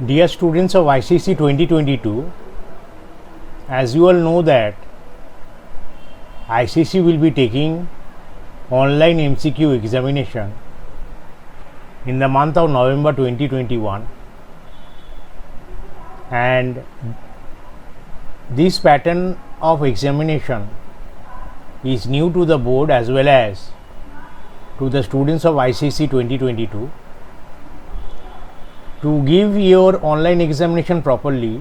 Dear students of ICC 2022, as you all know that ICC will be taking online MCQ examination in the month of November 2021, and this pattern of examination is new to the board as well as to the students of ICC 2022. To give your online examination properly,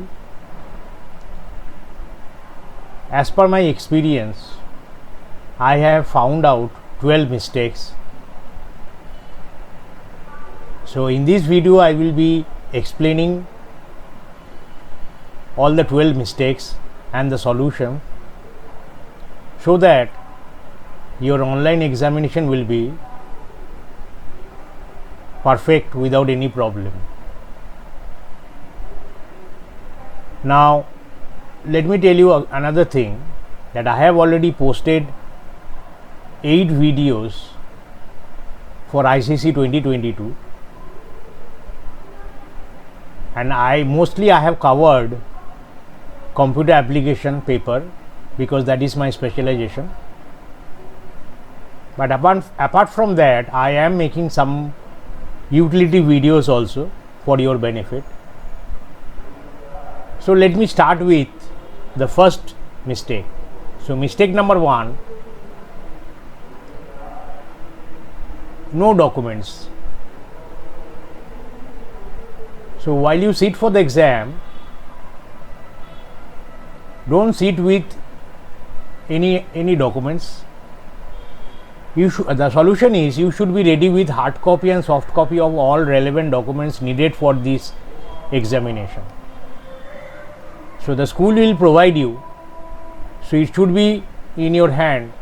as per my experience, I have found out 12 mistakes. So in this video I will be explaining all the 12 mistakes and the solution, so that your online examination will be perfect without any problem. Now let me tell you another thing, that I have already posted 8 videos for ICC 2022, and I have covered computer application paper because that is my specialization. But apart from that, I am making some utility videos also for your benefit. So let me start with the first mistake. So mistake number 1, no documents. So while you sit for the exam, don't sit with any documents. The solution is you should be ready with hard copy and soft copy of all relevant documents needed for this examination. So the school will provide you, so it should be in your hand,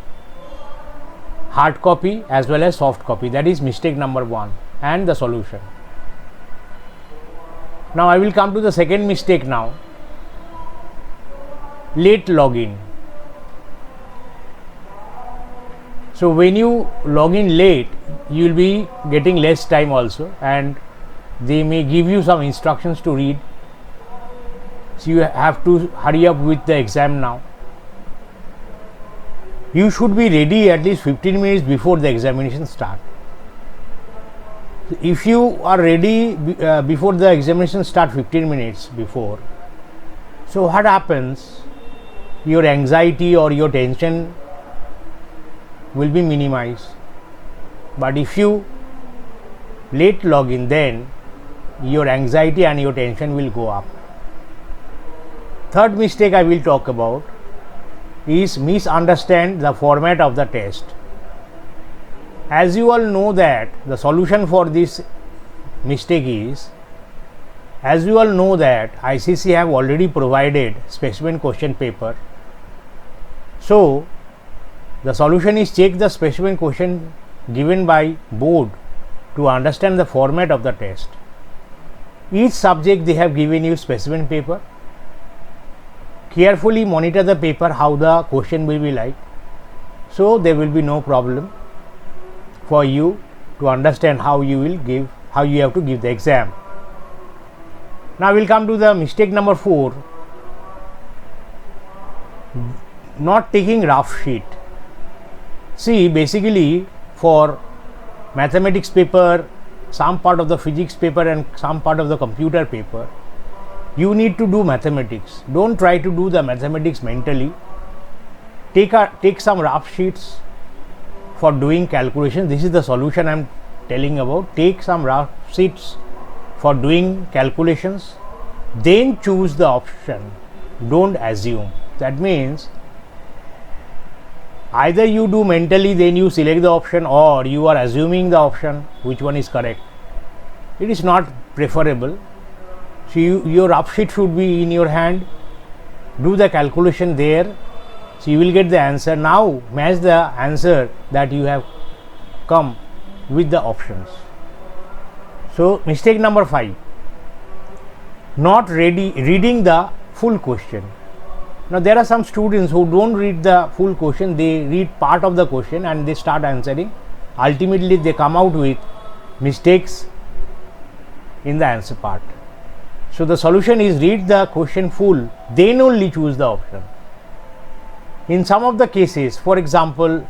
hard copy as well as soft copy. That is mistake number 1 and the solution. Now I will come to the second mistake now. Late login. So when you log in late, you will be getting less time also, and they may give you some instructions to read. So you have to hurry up with the exam now. You should be ready at least 15 minutes before the examination start. If you are ready before the examination start 15 minutes before, so what happens? Your anxiety or your tension will be minimized. But if you late log in, then your anxiety and your tension will go up. Third mistake I will talk about is misunderstand the format of the test. As you all know that the solution for this mistake is, as you all know that ICC have already provided specimen question paper. So the solution is check the specimen question given by board to understand the format of the test. Each subject they have given you specimen paper. Carefully monitor the paper, how the question will be like, so there will be no problem for you to understand how you have to give the exam. Now we will come to the mistake number 4, not taking rough sheet. See, basically for mathematics paper, some part of the physics paper and some part of the computer paper, you need to do mathematics. Don't try to do the mathematics mentally. Take some rough sheets for doing calculations. This is the solution I am telling about. Take some rough sheets for doing calculations, then choose the option. Don't assume. That means either you do mentally, then you select the option, or you are assuming the option, which one is correct. It is not preferable. So your rough sheet should be in your hand. Do the calculation there. So you will get the answer. Now match the answer that you have come with the options. So mistake number 5, not reading the full question. Now there are some students who don't read the full question, they read part of the question and they start answering. Ultimately they come out with mistakes in the answer part. So the solution is read the question full, then only choose the option. In some of the cases, for example,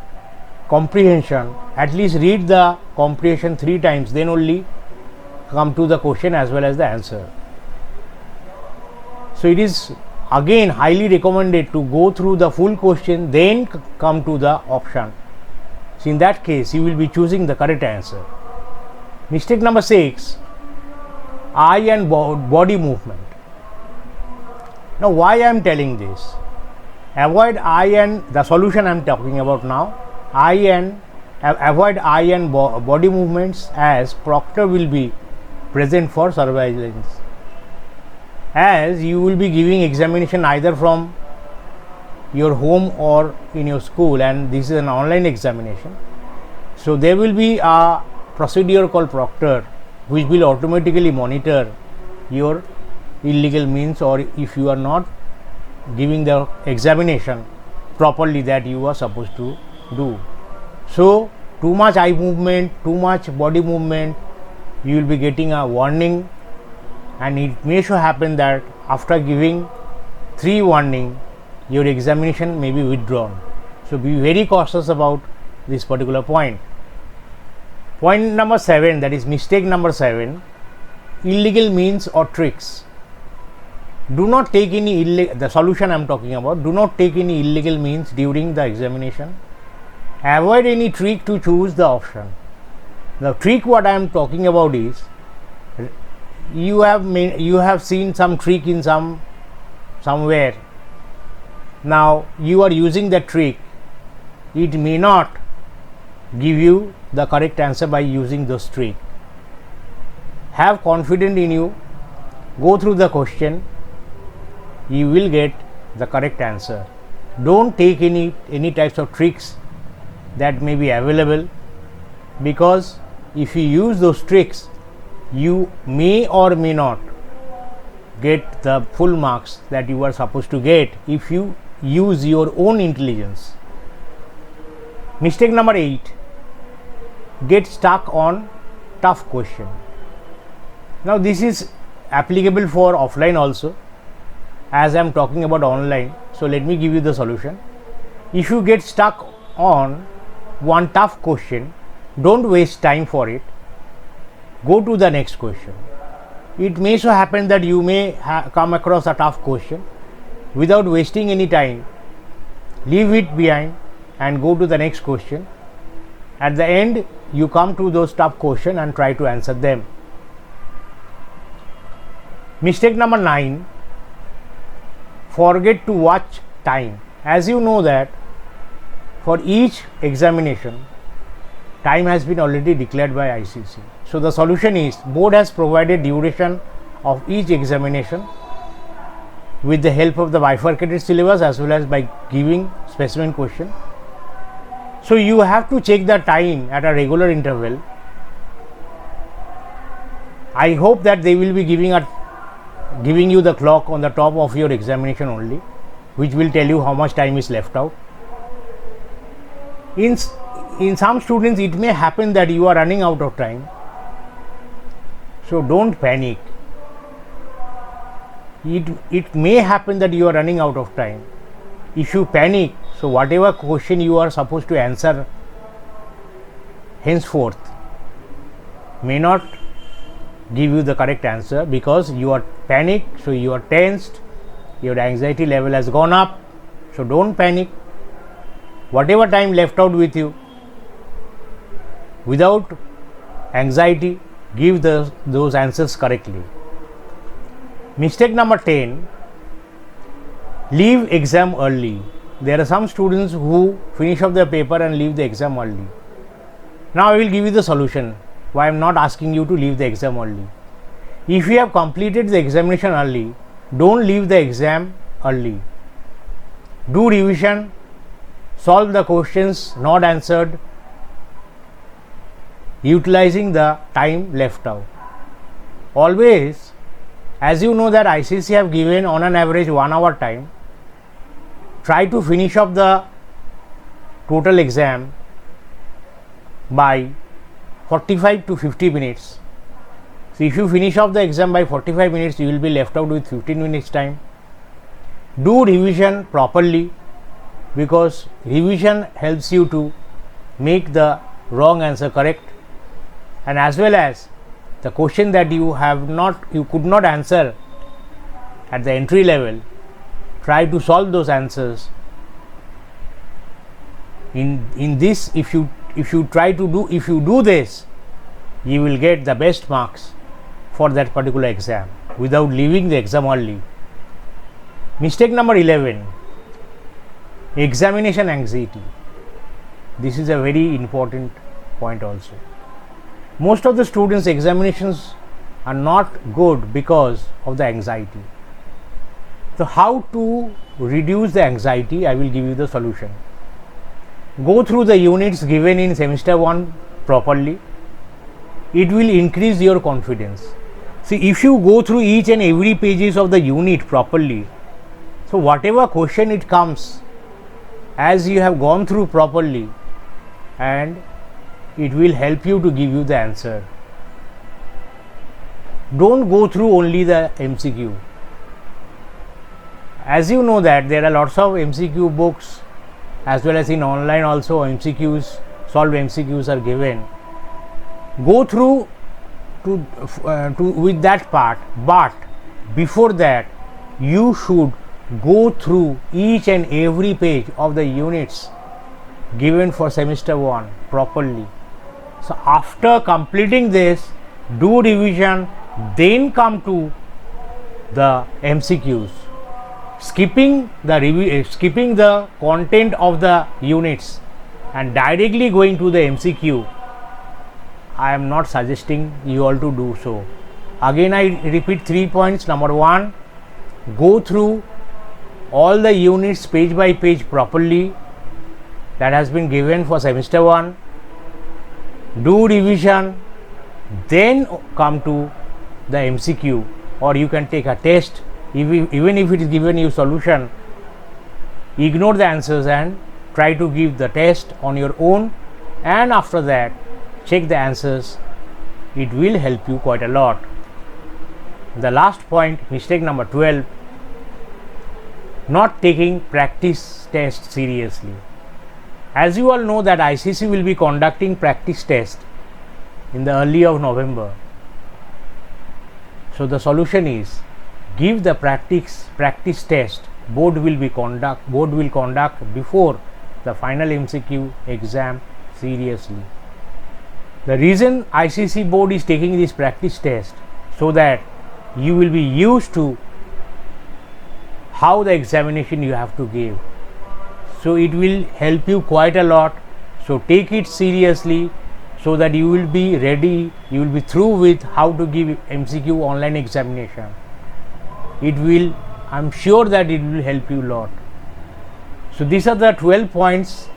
comprehension, at least read the comprehension 3 times, then only come to the question as well as the answer. So it is again highly recommended to go through the full question, then come to the option. So in that case, you will be choosing the correct answer. Mistake number 6, eye and body movement. Now why I am telling this? Avoid eye and the solution I am talking about now. Avoid eye and body movements, as proctor will be present for surveillance. As you will be giving examination either from your home or in your school, and this is an online examination. So there will be a procedure called proctor, which will automatically monitor your illegal means, or if you are not giving the examination properly that you are supposed to do. So too much eye movement, too much body movement, you will be getting a warning, and it may so happen that after giving 3 warning, your examination may be withdrawn. So be very cautious about this particular point. Point number 7, that is mistake number 7, illegal means or tricks. Do not take any the solution I am talking about. Do not take any illegal means during the examination. Avoid any trick to choose the option. The trick what I am talking about is, you have seen some trick in somewhere. Now you are using that trick. It may not give you the correct answer by using those trick. Have confidence in you. Go through the question. You will get the correct answer. Don't take any types of tricks that may be available, because if you use those tricks, you may or may not get the full marks that you are supposed to get if you use your own intelligence. Mistake number 8, get stuck on tough question. Now this is applicable for offline also, as I am talking about online. So let me give you the solution. If you get stuck on one tough question, don't waste time for it. Go to the next question. It may so happen that you may come across a tough question. Without wasting any time, leave it behind and go to the next question. At the end, you come to those tough questions and try to answer them. Mistake number 9, forget to watch time. As you know that for each examination, time has been already declared by ICC. So the solution is, board has provided duration of each examination with the help of the bifurcated syllabus as well as by giving specimen question. So you have to check the time at a regular interval. I hope that they will be giving you the clock on the top of your examination only, which will tell you how much time is left out. In some students, it may happen that you are running out of time. So don't panic. It may happen that you are running out of time. If you panic, so whatever question you are supposed to answer henceforth may not give you the correct answer, because you are panicked, so you are tensed, your anxiety level has gone up. So don't panic. Whatever time left out with you, without anxiety, give those answers correctly. Mistake number 10, leave exam early. There are some students who finish up their paper and leave the exam early. Now I will give you the solution why I am not asking you to leave the exam early. If you have completed the examination early, don't leave the exam early. Do revision, solve the questions not answered, utilizing the time left out. Always, as you know that ICC have given on an average 1 hour time, try to finish up the total exam by 45 to 50 minutes. So if you finish off the exam by 45 minutes, you will be left out with 15 minutes time. Do revision properly, because revision helps you to make the wrong answer correct, and as well as the question that you could not answer at the entry level, try to solve those answers. In this, if you do this, you will get the best marks for that particular exam without leaving the exam early. Mistake number 11, examination anxiety. This is a very important point also. Most of the students' examinations are not good because of the anxiety. So how to reduce the anxiety? I will give you the solution. Go through the units given in semester 1 properly. It will increase your confidence. See, if you go through each and every pages of the unit properly, so whatever question it comes, as you have gone through properly, and it will help you to give you the answer. Don't go through only the MCQ. As you know that there are lots of MCQ books, as well as in online also MCQs, solved MCQs are given. Go through with that part, but before that you should go through each and every page of the units given for semester 1 properly. So after completing this, do revision, then come to the MCQs. Skipping the content of the units and directly going to the MCQ, I am not suggesting you all to do so. Again, I repeat 3 points. Number 1, go through all the units page by page properly that has been given for semester 1. Do revision, then come to the MCQ, or you can take a test. Even if it is given you solution, ignore the answers and try to give the test on your own, and after that check the answers. It will help you quite a lot. The last point, mistake number 12, not taking practice test seriously. As you all know that ICC will be conducting practice test in the early of November. So the solution is, give the practice test. Board will conduct before the final MCQ exam seriously. The reason ICC board is taking this practice test, so that you will be used to how the examination you have to give. So it will help you quite a lot. So take it seriously, so that you will be ready, you will be through with how to give MCQ online examination. I am sure that it will help you a lot. So these are the 12 points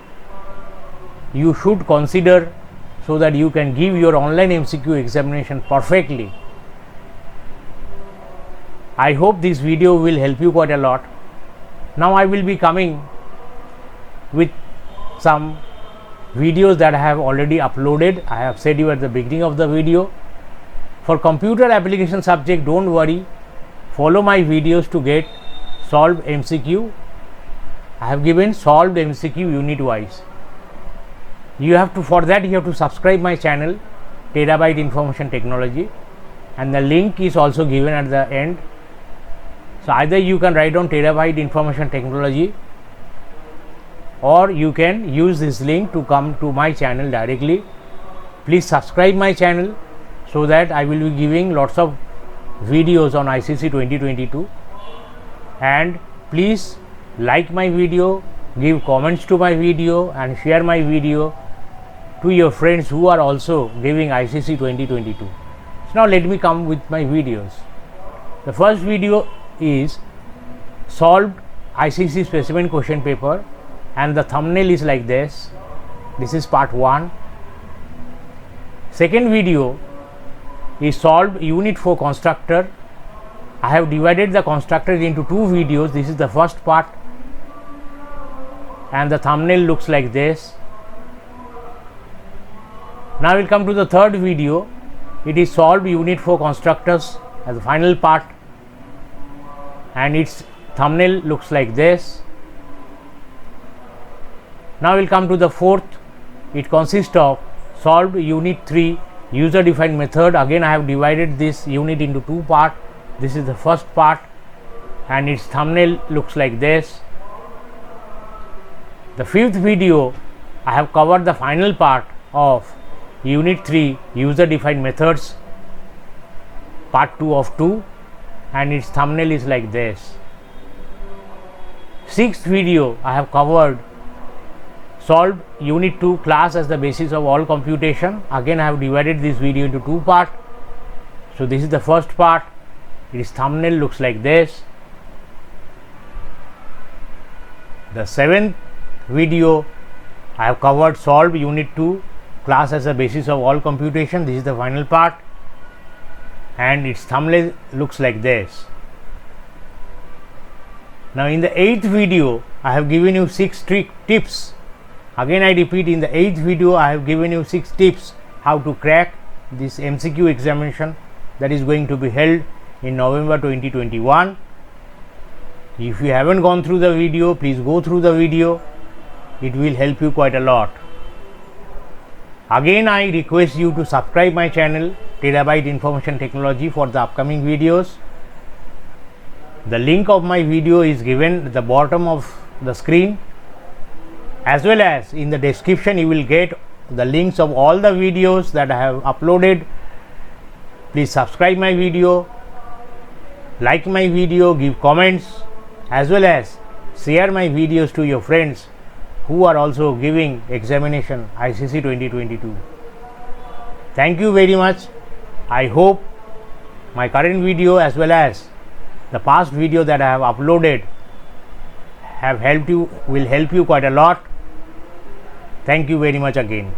you should consider, so that you can give your online MCQ examination perfectly. I hope this video will help you quite a lot. Now I will be coming with some videos that I have already uploaded. I have said you at the beginning of the video. For computer application subject, don't worry, follow my videos to get solved MCQ. I have given solved MCQ unit wise. For that you have to subscribe my channel, Terabyte Information Technology, and the link is also given at the end. So either you can write on Terabyte Information Technology, or you can use this link to come to my channel directly. Please subscribe my channel, so that I will be giving lots of videos on ICC 2022, and please like my video, give comments to my video, and share my video to your friends who are also giving ICC 2022. So now let me come with my videos. The first video is solved ICC specimen question paper, and the thumbnail is like this. This is part 1. Second video is solved unit 4 constructor. I have divided the constructor into 2 videos. This is the first part, and the thumbnail looks like this. Now we will come to the third video, it is solved unit 4 constructors as the final part, and its thumbnail looks like this. Now we'll come to the fourth. It consists of solved unit 3 user defined method. Again I have divided this unit into two parts. This is the first part and its thumbnail looks like this. The fifth video I have covered the final part of unit 3 user defined methods, part 2 of 2, and its thumbnail is like this. Sixth video I have covered solved unit 2 class as the basis of all computation. Again I have divided this video into two parts. So this is the first part, its thumbnail looks like this. The seventh video I have covered solved unit 2 class as the basis of all computation. This is the final part and its thumbnail looks like this. Now in the eighth video I have given you 6 tips. Again I repeat, in the 8th video I have given you 6 tips how to crack this MCQ examination that is going to be held in November 2021. If you haven't gone through the video, please go through the video, it will help you quite a lot. Again I request you to subscribe my channel Terabyte Information Technology for the upcoming videos. The link of my video is given at the bottom of the screen, as well as in the description you will get the links of all the videos that I have uploaded. Please subscribe my video, like my video, give comments, as well as share my videos to your friends who are also giving examination ICC 2022. Thank you very much. I hope my current video as well as the past video that I have uploaded will help you quite a lot. Thank you very much again.